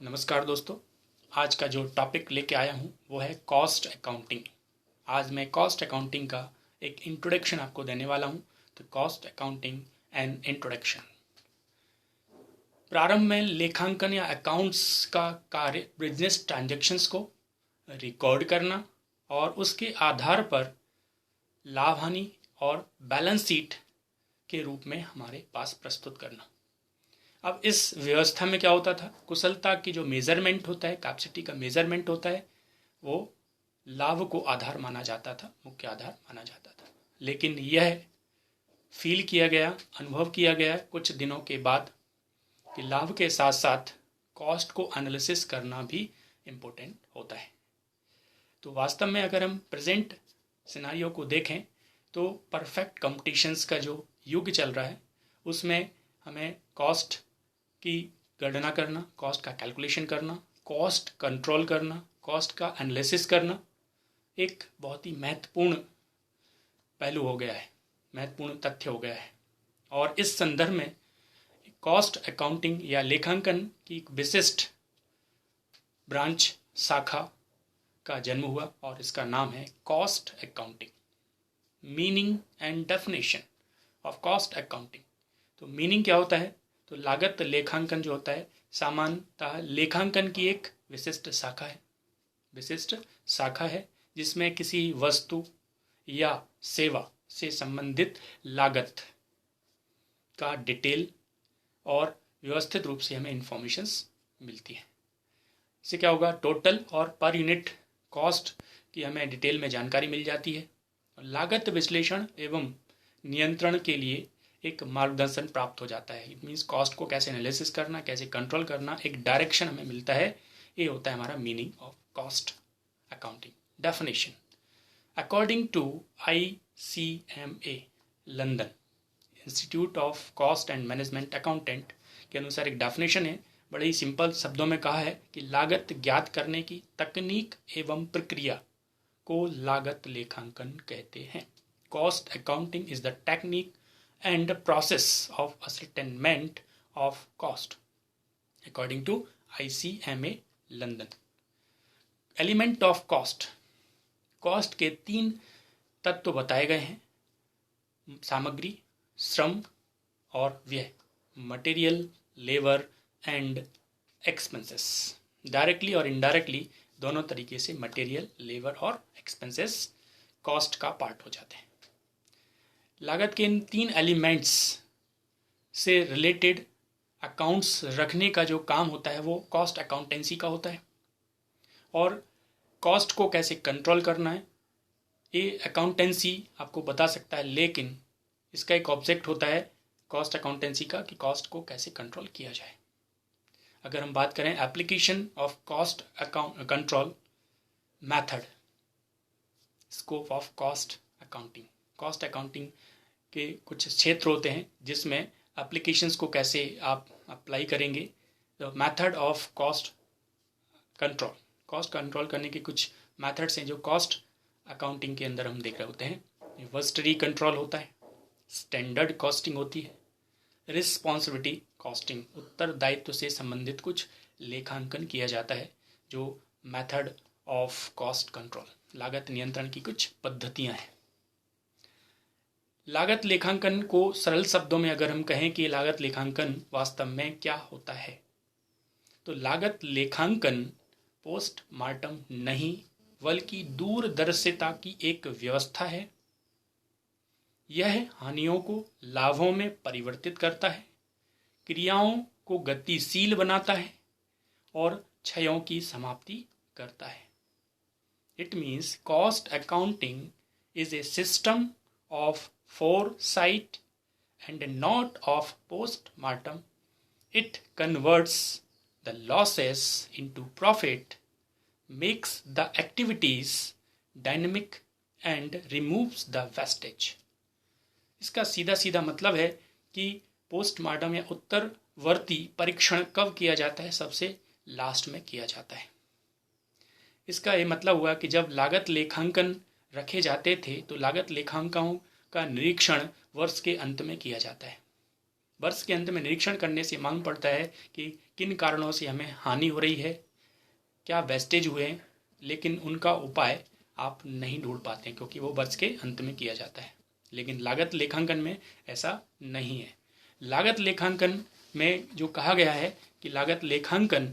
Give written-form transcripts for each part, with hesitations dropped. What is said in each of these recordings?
नमस्कार दोस्तों। आज का जो टॉपिक लेके आया हूँ वो है कॉस्ट अकाउंटिंग। आज मैं कॉस्ट अकाउंटिंग का एक इंट्रोडक्शन आपको देने वाला हूँ। तो कॉस्ट अकाउंटिंग एंड इंट्रोडक्शन। प्रारंभ में लेखांकन या अकाउंट्स का कार्य बिजनेस ट्रांजैक्शंस को रिकॉर्ड करना और उसके आधार पर लाभ हानि और बैलेंस शीट के रूप में हमारे पास प्रस्तुत करना। अब इस व्यवस्था में क्या होता था, कुशलता की जो मेजरमेंट होता है, कैपेसिटी का मेजरमेंट होता है, वो लाभ को आधार माना जाता था, मुख्य आधार माना जाता था। लेकिन यह फील किया गया, अनुभव किया गया कुछ दिनों के बाद कि लाभ के साथ साथ कॉस्ट को एनालिसिस करना भी इम्पोर्टेंट होता है। तो वास्तव में अगर हम प्रेजेंट सिनारियो को देखें तो परफेक्ट कंपटीशंस का जो युग चल रहा है उसमें हमें कॉस्ट की गणना करना, कॉस्ट का कैलकुलेशन करना, कॉस्ट कंट्रोल करना, कॉस्ट का एनालिसिस करना एक बहुत ही महत्वपूर्ण पहलू हो गया है, महत्वपूर्ण तथ्य हो गया है। और इस संदर्भ में कॉस्ट अकाउंटिंग या लेखांकन की एक विशिष्ट ब्रांच शाखा का जन्म हुआ और इसका नाम है cost accounting. Meaning and definition of cost accounting. तो मीनिंग क्या होता है, तो लागत लेखांकन जो होता है सामान्यतः लेखांकन की एक विशिष्ट शाखा है जिसमें किसी वस्तु या सेवा से संबंधित लागत का डिटेल और व्यवस्थित रूप से हमें इंफॉर्मेशंस मिलती है। इससे क्या होगा, टोटल और पर यूनिट कॉस्ट की हमें डिटेल में जानकारी मिल जाती है। लागत विश्लेषण एवं नियंत्रण के लिए एक मार्गदर्शन प्राप्त हो जाता है। इट मीन्स कॉस्ट को कैसे एनालिसिस करना, कैसे कंट्रोल करना, एक डायरेक्शन हमें मिलता है। ये होता है हमारा meaning of cost accounting. Definition according to ICMA London institute of cost and management accountant के अनुसार एक डेफिनेशन है, बड़े ही सिंपल शब्दों में कहा है कि लागत ज्ञात करने की तकनीक एवं प्रक्रिया को लागत लेखांकन कहते हैं। Cost accounting is the technique and the process of ascertainment of cost according to ICMA London. Element of cost. Cost के 3 तत्व बताए गए हैं, सामग्री, श्रम और व्यय, material, labour and expenses. Directly और इनडायरेक्टली दोनों तरीके से मटेरियल, लेबर और एक्सपेंसेस कॉस्ट का पार्ट हो जाते हैं। लागत के इन 3 एलिमेंट्स से रिलेटेड अकाउंट्स रखने का जो काम होता है वो कॉस्ट अकाउंटेंसी का होता है। और कॉस्ट को कैसे कंट्रोल करना है ये अकाउंटेंसी आपको बता सकता है, लेकिन इसका एक ऑब्जेक्ट होता है कॉस्ट अकाउंटेंसी का कि कॉस्ट को कैसे कंट्रोल किया जाए। अगर हम बात करें application of cost control method, scope of cost accounting. Cost accounting के कुछ क्षेत्र होते हैं जिसमें एप्लीकेशंस को कैसे आप अप्लाई करेंगे। The method of cost control करने के कुछ मेथड्स हैं जो कॉस्ट अकाउंटिंग के अंदर हम देख रहे होते हैं। वर्स्टरी कंट्रोल होता है, स्टैंडर्ड कॉस्टिंग होती है, रिस्पॉन्सिबिलिटी कॉस्टिंग, उत्तरदायित्व से संबंधित कुछ लेखांकन किया जाता है जो मेथड ऑफ कॉस्ट कंट्रोल, लागत नियंत्रण की कुछ पद्धतियां हैं। लागत लेखांकन को सरल शब्दों में अगर हम कहें कि लागत लेखांकन वास्तव में क्या होता है, तो लागत लेखांकन पोस्टमार्टम नहीं बल्कि दूरदर्शिता की एक व्यवस्था है। यह हानियों को लाभों में परिवर्तित करता है, क्रियाओं को गतिशील बनाता है और क्षयों की समाप्ति करता है। It means cost accounting is a system of foresight and not of post-mortem. It converts the losses into profit, makes the activities dynamic and removes the wastage. इसका सीधा सीधा मतलब है कि पोस्टमार्टम या उत्तरवर्ती परीक्षण कब किया जाता है, सबसे लास्ट में किया जाता है। इसका ये मतलब हुआ कि जब लागत लेखांकन रखे जाते थे तो लागत लेखांकनों का निरीक्षण वर्ष के अंत में किया जाता है। वर्ष के अंत में निरीक्षण करने से मालूम पड़ता है कि किन कारणों से हमें हानि हो रही है, क्या वेस्टेज हुए हैं, लेकिन उनका उपाय आप नहीं ढूंढ पाते क्योंकि वो वर्ष के अंत में किया जाता है। लेकिन लागत लेखांकन में ऐसा नहीं है। लागत लेखांकन में जो कहा गया है कि लागत लेखांकन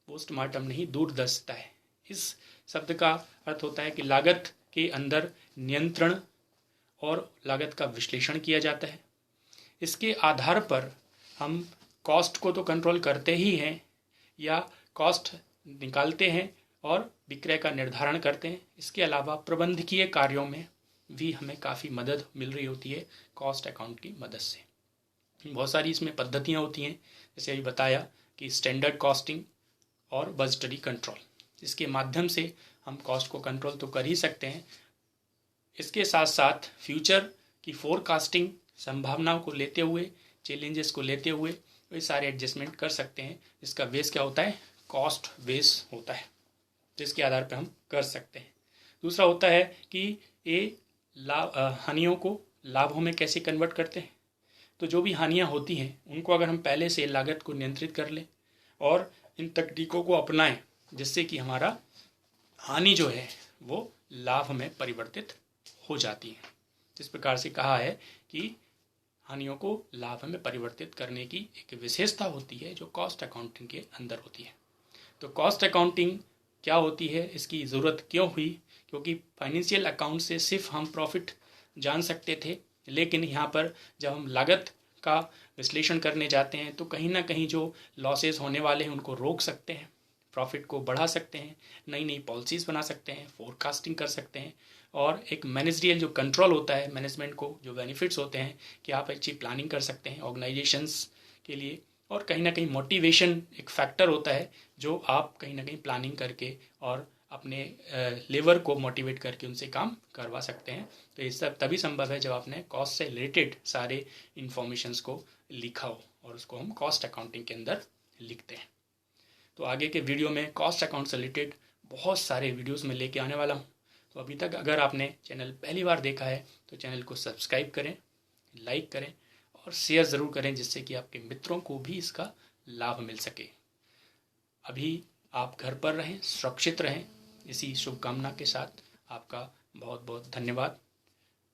पोस्टमार्टम नहीं दूरदर्शिता है। इस शब्द का अर्थ होता है कि लागत के अंदर नियंत्रण और लागत का विश्लेषण किया जाता है। इसके आधार पर हम कॉस्ट को तो कंट्रोल करते ही हैं या कॉस्ट निकालते हैं और विक्रय का निर्धारण करते हैं। इसके अलावा प्रबंधकीय कार्यों में भी हमें काफ़ी मदद मिल रही होती है कॉस्ट अकाउंट की मदद से। बहुत सारी इसमें पद्धतियाँ होती हैं, जैसे अभी बताया कि स्टैंडर्ड कॉस्टिंग और बजटरी कंट्रोल। इसके माध्यम से हम कॉस्ट को कंट्रोल तो कर ही सकते हैं, इसके साथ साथ फ्यूचर की फोरकास्टिंग, संभावनाओं को लेते हुए, चैलेंजेस को लेते हुए ये सारे एडजस्टमेंट कर सकते हैं। इसका बेस क्या होता है? कॉस्ट बेस होता है, जिसके आधार पर हम कर सकते हैं। दूसरा होता है कि ये हानियों को लाभों में कैसे कन्वर्ट करते हैं। तो जो भी हानियाँ होती हैं उनको अगर हम पहले से लागत को नियंत्रित कर लें और इन तकनीकों को अपनाएं, जिससे कि हमारा हानि जो है वो लाभ में परिवर्तित हो जाती है। जिस प्रकार से कहा है कि हानियों को लाभ में परिवर्तित करने की एक विशेषता होती है जो कॉस्ट अकाउंटिंग के अंदर होती है। तो कॉस्ट अकाउंटिंग क्या होती है, इसकी ज़रूरत क्यों हुई? क्योंकि फाइनेंशियल अकाउंट से सिर्फ हम प्रॉफिट जान सकते थे, लेकिन यहाँ पर जब हम लागत का विश्लेषण करने जाते हैं तो कहीं ना कहीं जो लॉसेस होने वाले हैं उनको रोक सकते हैं, प्रॉफिट को बढ़ा सकते हैं, नई नई पॉलिसीज़ बना सकते हैं, फोरकास्टिंग कर सकते हैं और एक मैनेजरियल जो कंट्रोल होता है, मैनेजमेंट को जो बेनिफिट्स होते हैं कि आप अच्छी प्लानिंग कर सकते हैं ऑर्गेनाइजेशंस के लिए। और कहीं ना कहीं मोटिवेशन एक फैक्टर होता है जो आप कहीं ना कहीं प्लानिंग करके और अपने लेबर को मोटिवेट करके उनसे काम करवा सकते हैं। तो ये सब तभी संभव है जब आपने कॉस्ट से रिलेटेड सारे इन्फॉर्मेशंस को लिखा हो और उसको हम कॉस्ट अकाउंटिंग के अंदर लिखते हैं। तो आगे के वीडियो में कॉस्ट अकाउंट से रिलेटेड बहुत सारे वीडियोस में लेके आने वाला हूँ। तो अभी तक अगर आपने चैनल पहली बार देखा है तो चैनल को सब्सक्राइब करें, लाइक करें और शेयर ज़रूर करें, जिससे कि आपके मित्रों को भी इसका लाभ मिल सके। अभी आप घर पर रहें, सुरक्षित रहें, इसी शुभकामना के साथ आपका बहुत बहुत धन्यवाद।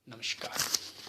नमस्कार।